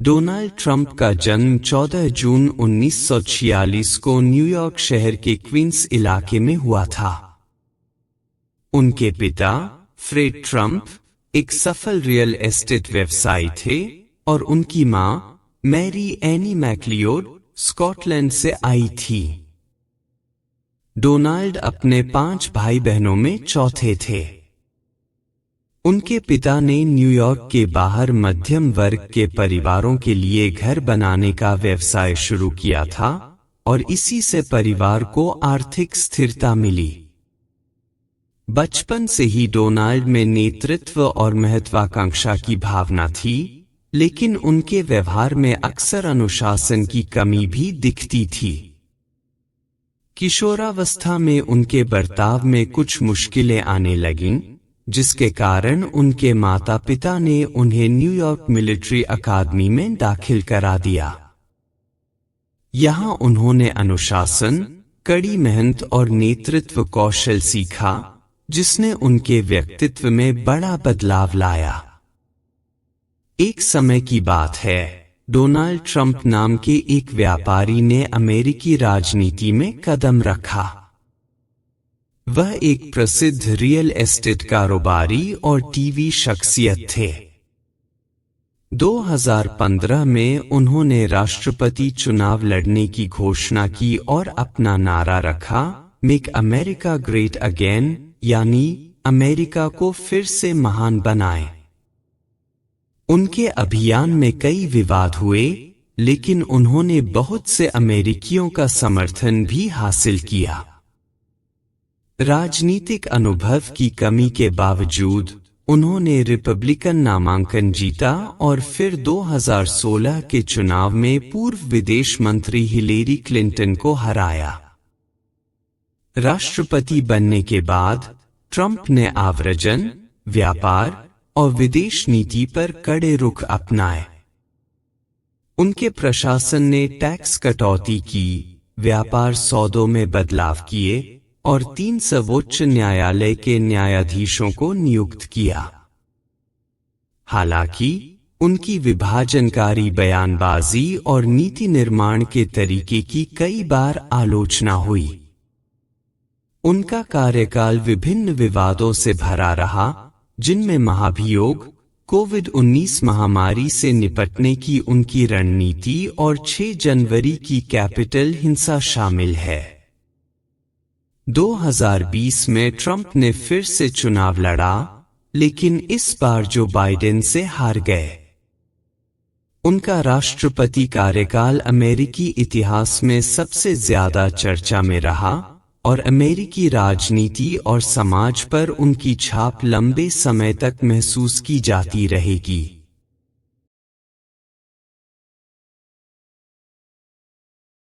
Donald Trump का जन्म 14 जून 1946 को न्यूयॉर्क शहर के क्वींस इलाके में हुआ था। उनके पिता फ्रेड ट्रंप एक सफल रियल एस्टेट व्यवसायी थे और उनकी मां मैरी एनी मैक्लियोड स्कॉटलैंड से आई थी। डोनाल्ड अपने 5 भाई बहनों में चौथे थे। उनके पिता ने न्यूयॉर्क के बाहर मध्यम वर्ग के परिवारों के लिए घर बनाने का व्यवसाय शुरू किया था और इसी से परिवार को आर्थिक स्थिरता मिली। बचपन से ही डोनाल्ड में नेतृत्व और महत्वाकांक्षा की भावना थी, लेकिन उनके व्यवहार में अक्सर अनुशासन की कमी भी दिखती थी। किशोरावस्था में उनके बर्ताव में कुछ मुश्किलें आने लगीं, जिसके कारण उनके माता पिता ने उन्हें न्यूयॉर्क मिलिट्री अकादमी में दाखिल करा दिया। यहां उन्होंने अनुशासन, कड़ी मेहनत और नेतृत्व कौशल सीखा, जिसने उनके व्यक्तित्व में बड़ा बदलाव लाया। एक समय की बात है, डोनाल्ड ट्रंप नाम के एक व्यापारी ने अमेरिकी राजनीति में कदम रखा। वह एक प्रसिद्ध रियल एस्टेट कारोबारी और टीवी शख्सियत थे। 2015 में उन्होंने राष्ट्रपति चुनाव लड़ने की घोषणा की और अपना नारा रखा, मेक अमेरिका ग्रेट अगेन, यानी अमेरिका को फिर से महान बनाएं। उनके अभियान में कई विवाद हुए, लेकिन उन्होंने बहुत से अमेरिकियों का समर्थन भी हासिल किया। राजनीतिक अनुभव की कमी के बावजूद उन्होंने रिपब्लिकन नामांकन जीता और फिर 2016 के चुनाव में पूर्व विदेश मंत्री हिलेरी क्लिंटन को हराया। राष्ट्रपति बनने के बाद ट्रंप ने आव्रजन, व्यापार और विदेश नीति पर कड़े रुख अपनाए। उनके प्रशासन ने टैक्स कटौती की, व्यापार सौदों में बदलाव किए और 3 सर्वोच्च न्यायालय के न्यायाधीशों को नियुक्त किया। हालांकि उनकी विभाजनकारी बयानबाजी और नीति निर्माण के तरीके की कई बार आलोचना हुई। उनका कार्यकाल विभिन्न विवादों से भरा रहा, जिनमें महाभियोग, कोविड-19 महामारी से निपटने की उनकी रणनीति और 6 जनवरी की कैपिटल हिंसा शामिल है। 2020 में ट्रंप ने फिर से चुनाव लड़ा, लेकिन इस बार जो बाइडेन से हार गए। उनका राष्ट्रपति कार्यकाल अमेरिकी इतिहास में सबसे ज्यादा चर्चा में रहा और अमेरिकी राजनीति और समाज पर उनकी छाप लंबे समय तक महसूस की जाती रहेगी।